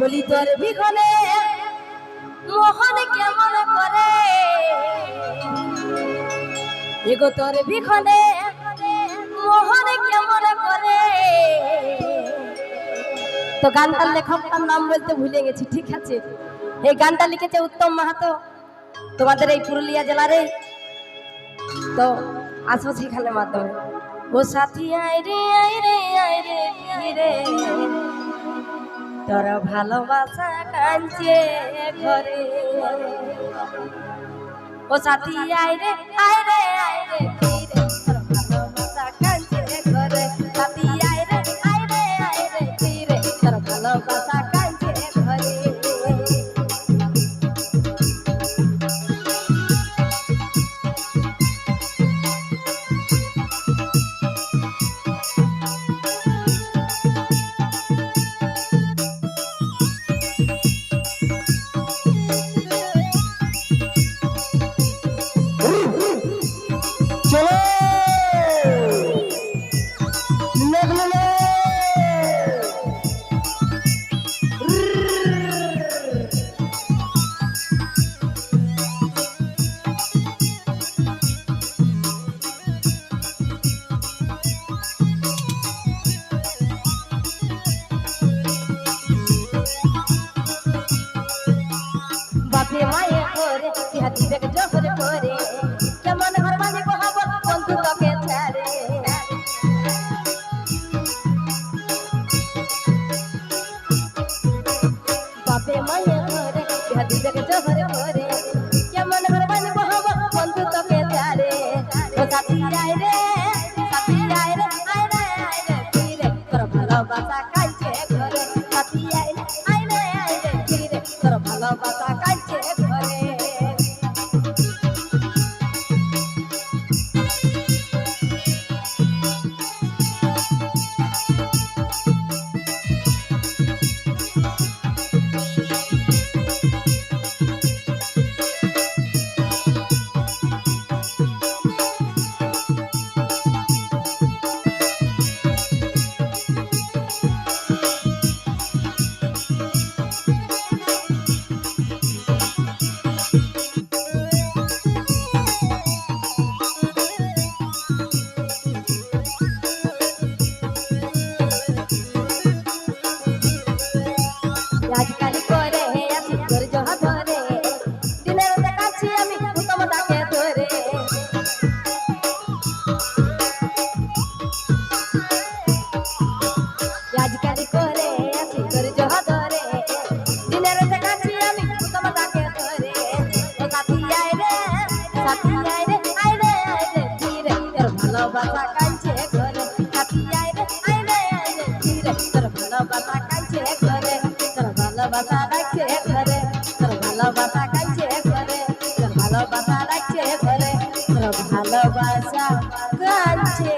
বলি তোর বিঘনে মোহন কেমন করে এগো তোর বিঘনে মোহন কেমন করে। তো গানটার লেখকটার নাম বলতে ভুলে গেছি, ঠিক আছে। এই গানটা লিখেছে উত্তম মাহাতো, তোমাদের এই পুরুলিয়া জেলারে। তো আসবো সেখানে মাধ্যমে। ও সাথী আয় রে আয় রে আয় রে ফিরে, তোর ভালোবাসা কাঁদছে ঘরে। ও সাথী আয় রে আয় রে আয় রে ফিরে, তোর ভালোবাসা কাঁদছে ঘরে। সাথী আয় রে আয় রে আয় রে ফিরে, তোর ভালোবাসা কাঁদছে ঘরে। বাপে মায়ে করে হাতি বেগ জহর করে, কেমন ঘর বাজে কহাব বন্ধু তোকে ছাড়ে। বাপে মায়ে করে হাতি বেগ জহর করে, কেমন ঘর বাজে কহাব বন্ধু তোকে ছাড়ে। ও সাথী আয় রে সাথী আয় রে আয় রে আয় রে ফিরে, তোর ভালোবাসা কাঁদছে ঘরে। সাথী আয় রে আয় রে আয় রে ফিরে, তোর ভালোবাসা কাঁদছে ঘরে। আজকাল করে আছি তোর জহ ধরে, দিনের দেখাচ্ছি আমি উত্তম তাকে ধরে। আজকাল করে আছি তোর জহ ধরে, দিনের দেখাচ্ছি আমি উত্তম তাকে ধরে। ও সাথী আয় রে সাথী আয় রে আয় রে আয় রে ফিরে, তোর ভালোবাসা কাঁদছে ঘরে। সাথী আয় রে আয় রে আয় রে ফিরে, তোর ভালোবাসা কাঁদছে ঘরে। তোর ভালোবাসা রাখছে ঘরে, তোর ভালোবাসা কাঁদছে ঘরে, তোর ভালোবাসা রাখছে ঘরে, তোর ভালোবাসা কাঁদছে